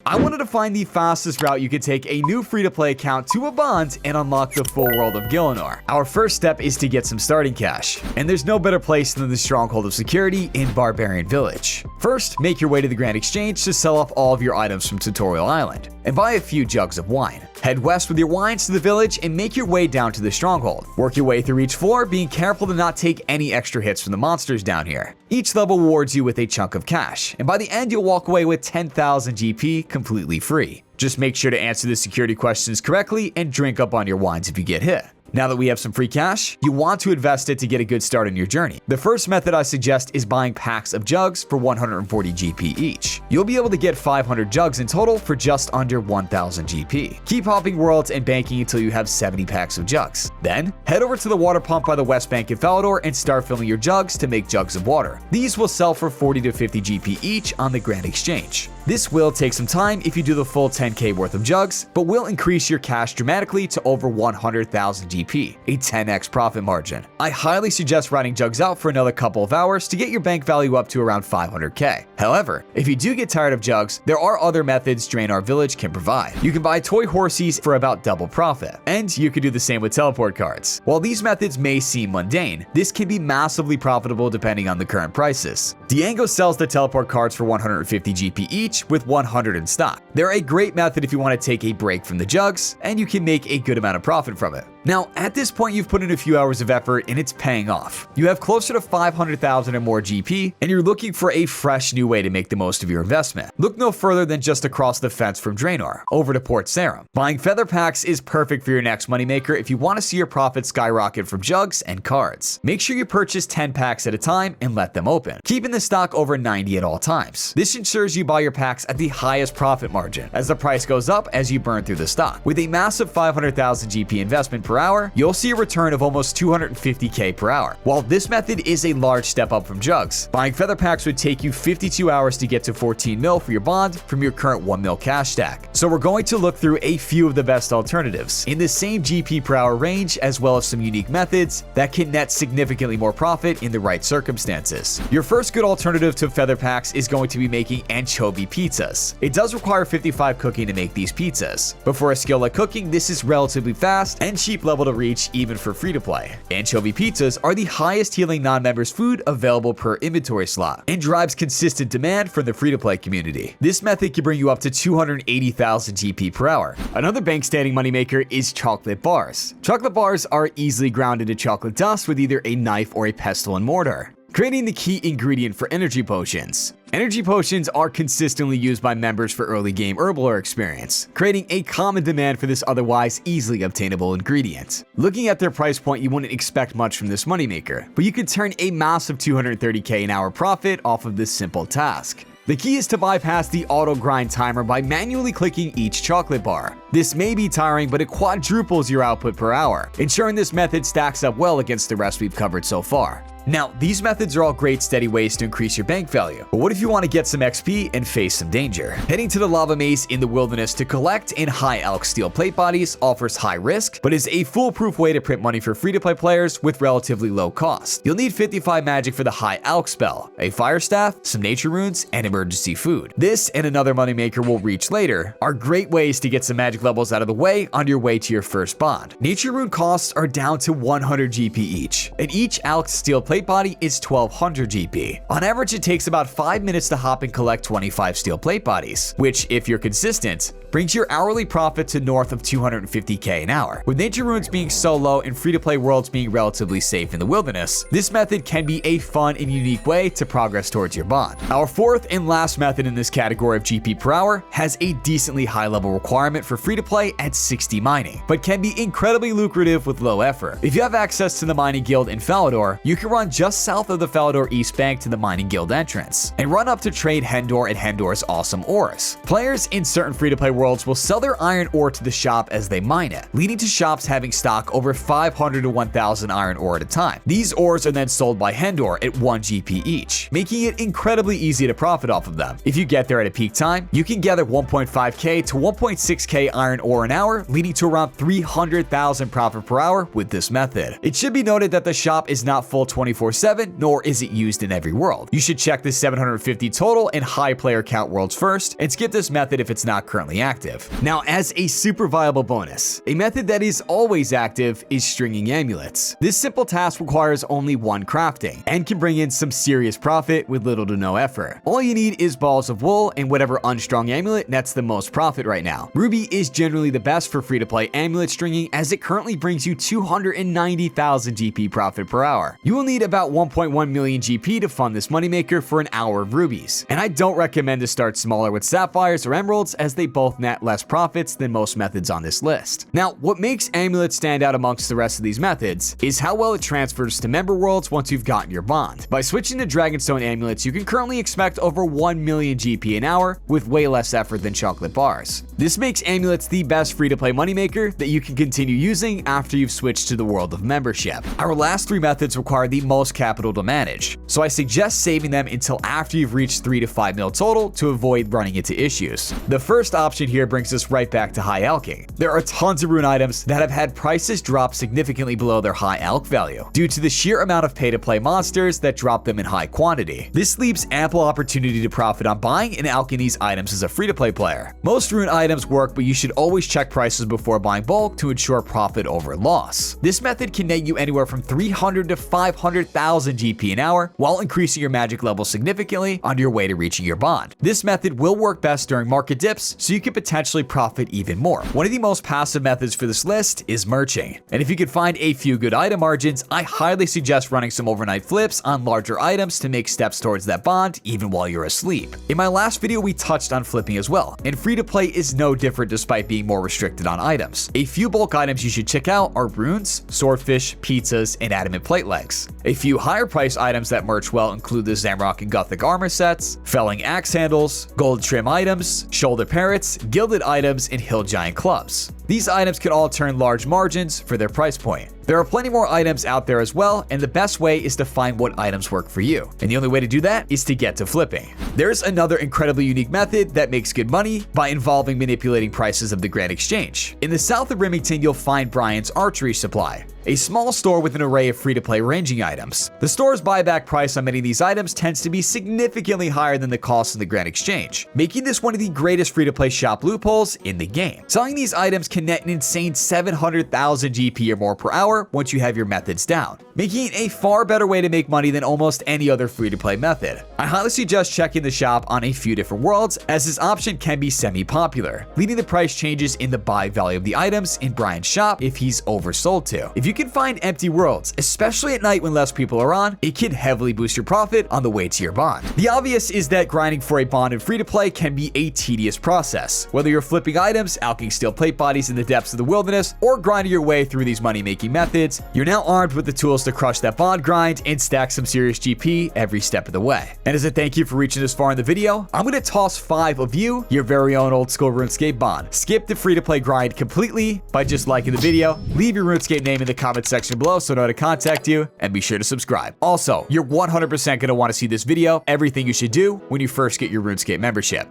I wanted to find the fastest route you could take a new free-to-play account to a bond and unlock the full world of Gielinor. Our first step is to get some starting cash, and there's no better place than the stronghold of security in Barbarian Village. First, make your way to the Grand Exchange to sell off all of your items from Tutorial Island, and buy a few jugs of wine. Head west with your wines to the village and make your way down to the stronghold. Work your way through each floor, being careful to not take any extra hits from the monsters down here. Each level rewards you with a chunk of cash, and by the end you'll walk away with 10,000 GP completely free. Just make sure to answer the security questions correctly and drink up on your wines if you get hit. Now that we have some free cash, you want to invest it to get a good start on your journey. The first method I suggest is buying packs of jugs for 140 GP each. You'll be able to get 500 jugs in total for just under 1000 GP. Keep hopping worlds and banking until you have 70 packs of jugs. Then, head over to the water pump by the West Bank in Falador and start filling your jugs to make jugs of water. These will sell for 40 to 50 GP each on the Grand Exchange. This will take some time if you do the full 10k worth of jugs, but will increase your cash dramatically to over 100,000 GP, a 10x profit margin. I highly suggest riding jugs out for another couple of hours to get your bank value up to around 500k. However, if you do get tired of jugs, there are other methods Draenor Village can provide. You can buy toy horsies for about double profit, and you can do the same with teleport cards. While these methods may seem mundane, this can be massively profitable depending on the current prices. Diango sells the teleport cards for 150 GP each, with 100 in stock. They're a great method if you want to take a break from the jugs, and you can make a good amount of profit from it. Now, at this point, you've put in a few hours of effort and it's paying off. You have closer to 500,000 or more GP, and you're looking for a fresh new way to make the most of your investment. Look no further than just across the fence from Draenor, over to Port Sarim. Buying feather packs is perfect for your next moneymaker if you want to see your profits skyrocket from jugs and cards. Make sure you purchase 10 packs at a time and let them open, keeping the stock over 90 at all times. This ensures you buy your packs at the highest profit margin, as the price goes up as you burn through the stock. With a massive 500,000 GP investment per hour, you'll see a return of almost 250k per hour. While this method is a large step up from jugs, buying feather packs would take you 52 hours to get to 14 mil for your bond from your current 1 mil cash stack. So we're going to look through a few of the best alternatives in the same GP per hour range, as well as some unique methods that can net significantly more profit in the right circumstances. Your first good alternative to feather packs is going to be making anchovy pizzas. It does require 55 cooking to make these pizzas, but for a skill like cooking, this is relatively fast and cheap level to reach even for free to play. Anchovy pizzas are the highest healing non-members food available per inventory slot and drives consistent demand from the free to play community. This method can bring you up to 280,000 GP per hour. Another bank standing moneymaker is chocolate bars. Chocolate bars are easily ground into chocolate dust with either a knife or a pestle and mortar, creating the key ingredient for energy potions. Energy potions are consistently used by members for early game herbivore experience, creating a common demand for this otherwise easily obtainable ingredient. Looking at their price point, you wouldn't expect much from this moneymaker, but you can turn a massive 230k an hour profit off of this simple task. The key is to bypass the auto grind timer by manually clicking each chocolate bar. This may be tiring, but it quadruples your output per hour, ensuring this method stacks up well against the rest we've covered so far. Now, these methods are all great steady ways to increase your bank value, but what if you want to get some XP and face some danger? Heading to the lava maze in the wilderness to collect and high alch steel plate bodies offers high risk, but is a foolproof way to print money for free-to-play players with relatively low cost. You'll need 55 magic for the high alch spell, a fire staff, some nature runes, and emergency food. This and another moneymaker we'll reach later are great ways to get some magic levels out of the way on your way to your first bond. Nature rune costs are down to 100 GP each, and each alch steel plate body is 1200 GP. On average, it takes about 5 minutes to hop and collect 25 steel plate bodies, which, if you're consistent, brings your hourly profit to north of 250k an hour. With nature runes being so low and free-to-play worlds being relatively safe in the wilderness, this method can be a fun and unique way to progress towards your bond. Our fourth and last method in this category of GP per hour has a decently high level requirement for free-to-play at 60 mining, but can be incredibly lucrative with low effort. If you have access to the mining guild in Falador, you can run just south of the Falador East Bank to the mining guild entrance, and run up to trade Hendor and Hendor's awesome ores. Players in certain free-to-play worlds will sell their iron ore to the shop as they mine it, leading to shops having stock over 500 to 1,000 iron ore at a time. These ores are then sold by Hendor at 1 GP each, making it incredibly easy to profit off of them. If you get there at a peak time, you can gather 1.5k to 1.6k iron ore an hour, leading to around 300,000 profit per hour with this method. It should be noted that the shop is not full 24/7, nor is it used in every world. You should check the 750 total and high player count worlds first, and skip this method if it's not currently active. Now, as a super viable bonus, a method that is always active is stringing amulets. This simple task requires only one crafting, and can bring in some serious profit with little to no effort. All you need is balls of wool and whatever unstrung amulet nets the most profit right now. Ruby is generally the best for free-to-play amulet stringing, as it currently brings you 290,000 GP profit per hour. You will need about 1.1 million GP to fund this moneymaker for an hour of rubies, and I don't recommend to start smaller with sapphires or emeralds, as they both net less profits than most methods on this list. Now, what makes amulets stand out amongst the rest of these methods is how well it transfers to member worlds once you've gotten your bond. By switching to Dragonstone amulets, you can currently expect over 1 million GP an hour with way less effort than chocolate bars. This makes amulets the best free-to-play moneymaker that you can continue using after you've switched to the world of membership. Our last three methods require the most capital to manage, so I suggest saving them until after you've reached 3 to 5 mil total to avoid running into issues. The first option here brings us right back to high alching. There are tons of rune items that have had prices drop significantly below their high alch value due to the sheer amount of pay-to-play monsters that drop them in high quantity. This leaves ample opportunity to profit on buying and alching these items as a free-to-play player. Most rune items work, but you should always check prices before buying bulk to ensure profit over loss. This method can net you anywhere from 300 to 500,000 GP an hour while increasing your magic level significantly on your way to reaching your bond. This method will work best during market dips, so you can potentially profit even more. One of the most passive methods for this list is merching, and if you can find a few good item margins, I highly suggest running some overnight flips on larger items to make steps towards that bond even while you're asleep. In my last video, we touched on flipping as well, and free-to-play is no different despite being more restricted on items. A few bulk items you should check out are runes, swordfish, pizzas, and adamant plate legs. A few higher price items that merch well include the Zamrock and Gothic armor sets, felling axe handles, gold trim items, shoulder parrots, gilded items, and hill giant clubs. These items can all turn large margins for their price point. There are plenty more items out there as well, and the best way is to find what items work for you. And the only way to do that is to get to flipping. There's another incredibly unique method that makes good money by involving manipulating prices of the Grand Exchange. In the south of Remington, you'll find Brian's Archery Supply, a small store with an array of free-to-play ranging items. The store's buyback price on many of these items tends to be significantly higher than the cost of the Grand Exchange, making this one of the greatest free-to-play shop loopholes in the game. Selling these items can net an insane 700,000 GP or more per hour once you have your methods down, making it a far better way to make money than almost any other free-to-play method. I highly suggest checking the shop on a few different worlds, as this option can be semi-popular, leading to price changes in the buy value of the items in Brian's shop if he's oversold to. If you can find empty worlds, especially at night when less people are on, it can heavily boost your profit on the way to your bond. The obvious is that grinding for a bond in free-to-play can be a tedious process. Whether you're flipping items, alching steel plate bodies in the depths of the wilderness, or grinding your way through these money-making methods, you're now armed with the tools to crush that bond grind and stack some serious GP every step of the way. And as a thank you for reaching this far in the video, I'm going to toss 5 of you your very own Old School RuneScape Bond. Skip the free-to-play grind completely by just liking the video, leave your RuneScape name in the comment section below so I know how to contact you, and be sure to subscribe. Also, you're 100% going to want to see this video, everything you should do when you first get your RuneScape membership.